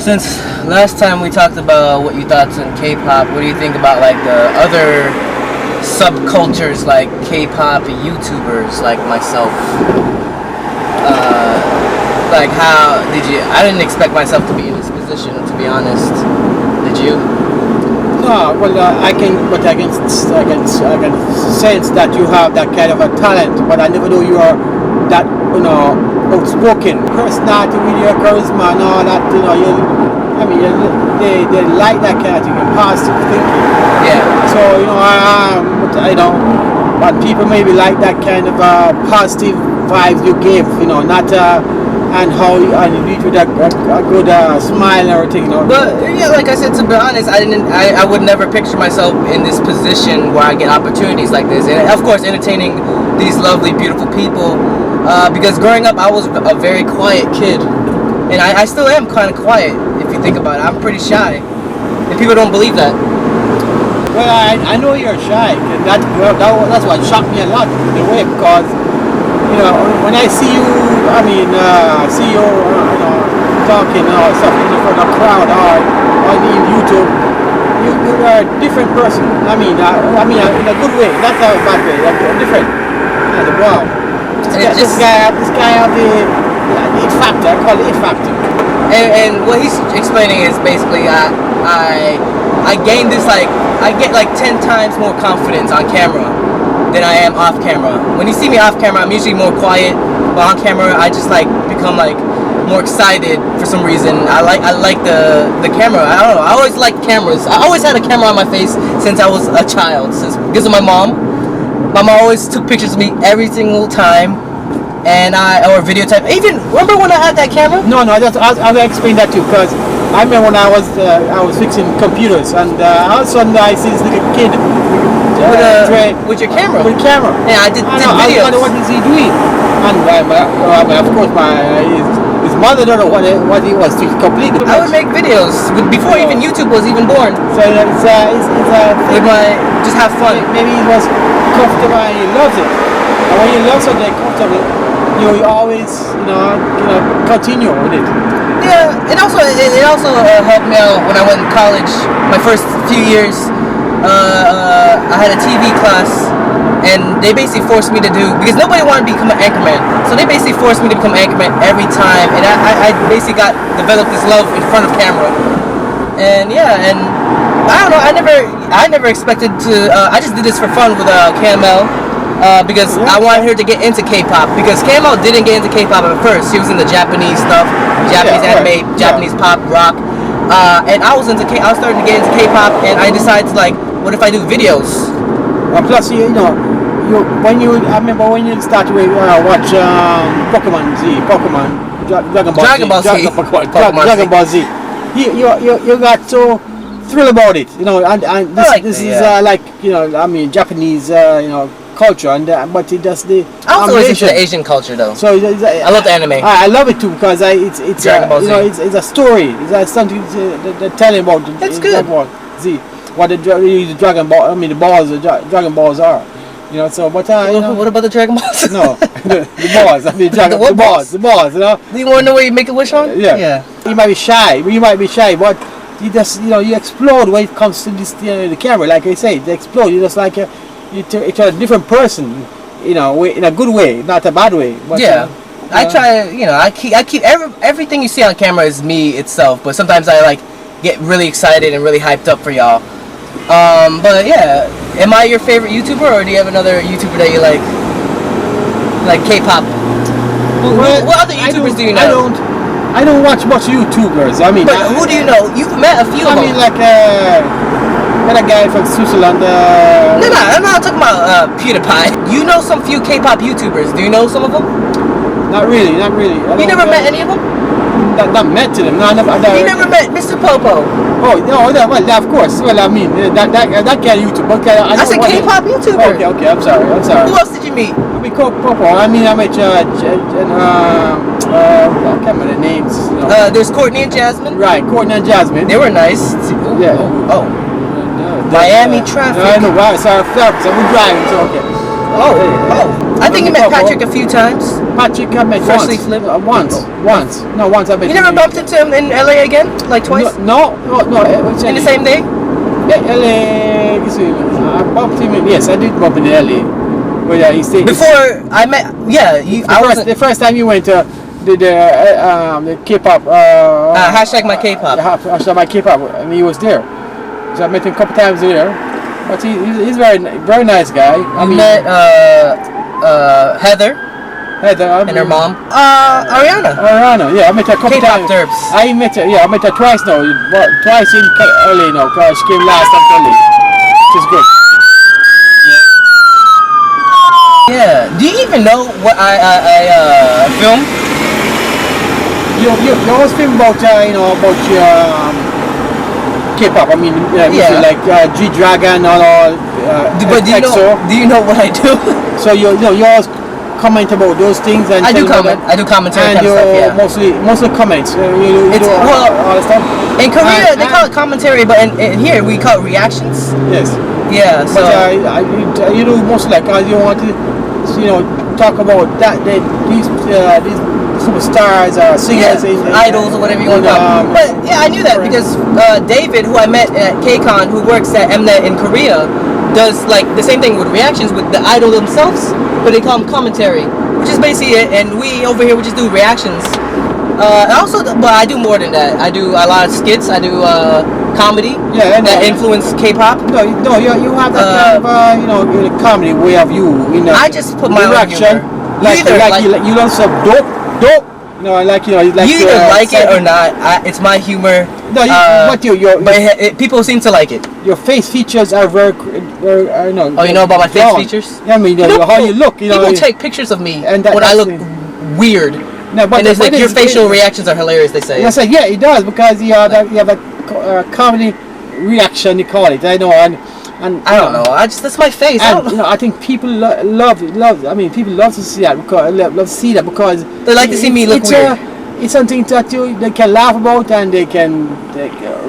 Since last time we talked about what you thought in K-pop, what do you think about like the other subcultures like K-pop YouTubers like myself? Like how did you? I didn't expect myself to be in this position, to be honest. Did you? No, well, I can sense that you have that kind of a talent, but I never know you are that, outspoken personality with your charisma and all that. They like that kind of thing, positive thinking. Yeah. So but people maybe like that kind of positive vibes you give, not and how you lead with a good smile and everything, But yeah, like I said, to be honest, I would never picture myself in this position where I get opportunities like this, and of course entertaining these lovely, beautiful people. Because growing up, I was a very quiet kid, and I still am kind of quiet. If you think about it, I'm pretty shy, and people don't believe that. Well, I know you're shy, and that's what shocked me a lot in a way, because when I see you, talking or stuff in front of a crowd or on YouTube, you are a different person. In a good way, not a bad way, like different. Wow. This guy have the it factor. I call it factor. And what he's explaining is basically I gain this I get 10 times more confidence on camera than I am off camera. When you see me off camera, I'm usually more quiet, but on camera I just become more excited for some reason. I like the camera. I don't know. I always liked cameras. I always had a camera on my face since I was a child. Because of my mom. My mom always took pictures of me every single time, or videotape. Even remember when I had that camera? No. I'll explain that too, because I remember when I was fixing computers, and all of a sudden I see this little kid with your camera. With camera. Yeah, I did videos. I wonder what is he doing, and of course his mother don't know what he was to complete. I would make videos before even YouTube was even born. So it's just have fun. Maybe he was comfortable and he loves it. And when you love something comfortable, you always continue with it. Yeah, and also it also helped me out when I went to college. My first few years, I had a TV class, and they basically forced me to because nobody wanted to become an anchorman, so they basically forced me to become an anchorman every time, and I basically developed this love in front of camera, and yeah, and I don't know, I never expected to. I just did this for fun with Kpop. Because I wanted her to get into K-pop, because Kpop didn't get into K-pop at first. She was into Japanese stuff, Japanese anime, Japanese pop, rock, and I was starting to get into K-pop, and I decided to what if I do videos? Plus, I remember when you started to watch Pokemon Dragon Ball Z. You got so thrilled about it, and this is Japanese, culture, and but it does the. I also into the Asian culture though. So I love the anime. I love it too, because it's Dragon Ball Z. It's a story. It's something they're telling about. That's good. Dragon Ball Z. What the Dragon Ball? The balls. The Dragon Balls are. So but what about the Dragon Balls? No, the balls. The balls. Do you want to know where you make a wish on? Yeah. You might be shy, but you just you explode when it comes to this the camera. Like I say, they explode. You just it's a different person, in a good way, not a bad way. But, yeah, I try. I keep everything you see on camera is me itself. But sometimes I get really excited and really hyped up for y'all. But yeah, am I your favorite YouTuber, or do you have another YouTuber that you like? Like K-pop. What other YouTubers do you know? I don't watch much YouTubers. But who do you know? You've met a few of them. Got a guy from Switzerland. No, I'm not talking about PewDiePie. You know some few K-pop YouTubers. Do you know some of them? Not really. You never met any of them? Not met to them. No, I never. You never met Mr. Popo? Oh no, well, of course. Well, that guy YouTube. Okay, I said K-pop YouTuber. Okay. I'm sorry. Who else did you meet? I Popo. I met I can't remember the names. There's Courtney and Jasmine. Right, Courtney and Jasmine. They were nice. Ooh, yeah. Oh. Miami traffic. I know, right? Sorry, so we're driving, so okay. Oh. I think you met Patrick a few times. Patrick I met Freshly once. flipped? Once. No, once I met You him. never bumped into him in LA again? Like twice? No. In the same day? LA. I bumped him. Yes, I did bump in LA. But yeah, he stayed. Before I met, yeah, The first time you went to the Kpop. hashtag my Kpop. Hashtag my Kpop, and he was there. So I met him a couple times there. But he's very nice guy. I met Heather and her mom. Ariana. Yeah, I met her a couple K-pop times. derbs. I met her twice now. Twice in LA now. Cause she came last time to LA. Which is good. Yeah. Do you even know what I film? You always film about about K-pop. I mean, Yeah. like G-Dragon or But do you know what I do? So you always comment about those things and I do tell comment. them- I do commentary and kind of stuff. Yeah. mostly comments. You It's- do all the stuff. In Korea, And- they call it commentary, but in here we call it reactions. Yes. Yeah. So But you do mostly like you want to talk about these superstars or singers, idols or whatever you want to call them. But yeah, I knew that because David, who I met at KCON, who works at Mnet in Korea, does like the same thing with reactions with the idol themselves, but they call them commentary, which is basically it. And we over here we just do reactions. But I do more than that. I do a lot of skits. I do comedy that influence K-pop. No, you have that kind of comedy way of you. I just put my own reaction. humor. You love some dope. You either like it or not. It's my humor. No, people seem to like it. Your face features are very Oh, you know about my face features? Yeah, I mean, how you look. People take pictures of me and when I look weird. No, but and it's like your facial reactions are hilarious. They say. Yes, yeah, it does because you have that comedy reaction. You call it. I know, and I don't know. That's my face. And I think people love. I mean, people love to see that because they like to see me look weird. It's something that they can laugh about and they can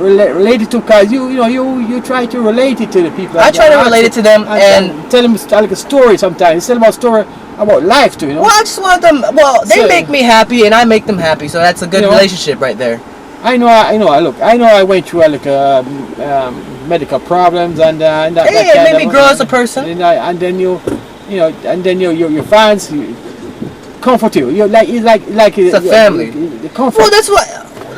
relate it to because you try to relate it to the people. I try to relate it to them and tell them like a story sometimes. Tell them a story about life too. Well, I just want them. Well, they make me happy and I make them happy, so that's a good relationship right there. I know. Look, I know. I went through medical problems and that. It made me grow as a person. And then your fans comfort you. It's a family. The comfort. Well, that's what.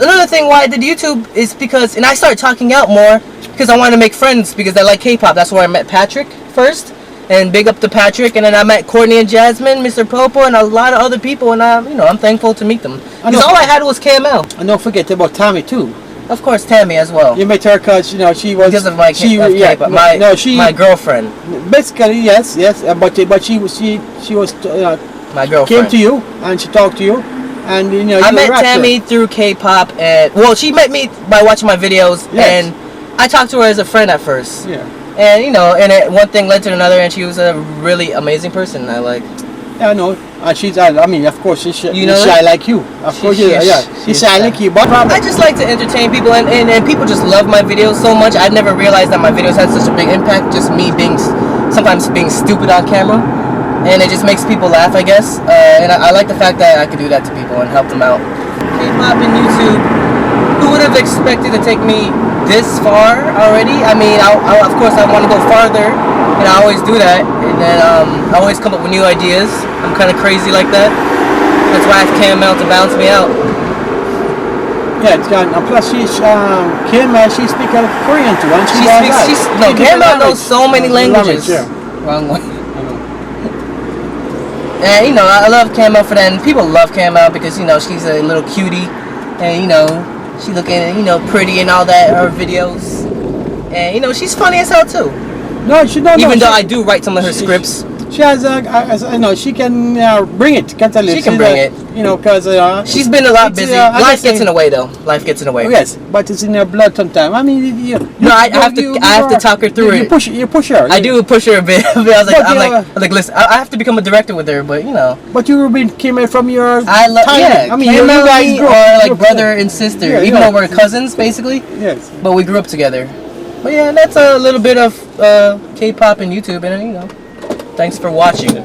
Another thing why I did YouTube is because, and I started talking out more because I wanted to make friends because I like K-pop. That's where I met Patrick first, and big up to Patrick. And then I met Courtney and Jasmine, Mr. Popo, and a lot of other people. And I'm thankful to meet them. Because all I had was KML. And don't forget about Tammy too. Of course, Tammy as well. You met her because she was because of my K-pop. My girlfriend. Basically, yes, but she was my girlfriend. Came to you and she talked to you. And I met Tammy through K-pop, and she met me by watching my videos, and I talked to her as a friend at first. Yeah. And one thing led to another, and she was a really amazing person. I like. Yeah, I know. And she's. I mean, of course, she's shy like you. Of course, she's shy like you. But I just like to entertain people, and people just love my videos so much. I never realized that my videos had such a big impact. Just me sometimes being stupid on camera. And it just makes people laugh, I guess. And I like the fact that I could do that to people and help them out. K-pop and YouTube. Who would have expected to take me this far already? I mean, of course, I want to go farther, and I always do that. And then I always come up with new ideas. I'm kind of crazy like that. That's why I have KML to bounce me out. Yeah, it's got. Plus, she speaks Korean too, and KML knows so many languages. Wrong one. And I love KML for that, and people love KML because she's a little cutie, and she looking pretty and all that. Her videos, and she's funny as hell too. No, she don't. Even though I do write some of her scripts. She has she can bring it. She can bring it. Because she's been a lot busy. Life gets in the way, though. Life gets in the way. Oh, yes, but it's in her blood sometimes. I mean, I have to talk her through it. You push her. I do push her a bit. I'm like, listen, I have to become a director with her, but But you came from your. I love. Yeah, I mean, you guys are like brother and sister, even though we're cousins, basically. Yes. But we grew up together. But yeah, that's a little bit of K-pop and YouTube, and thanks for watching.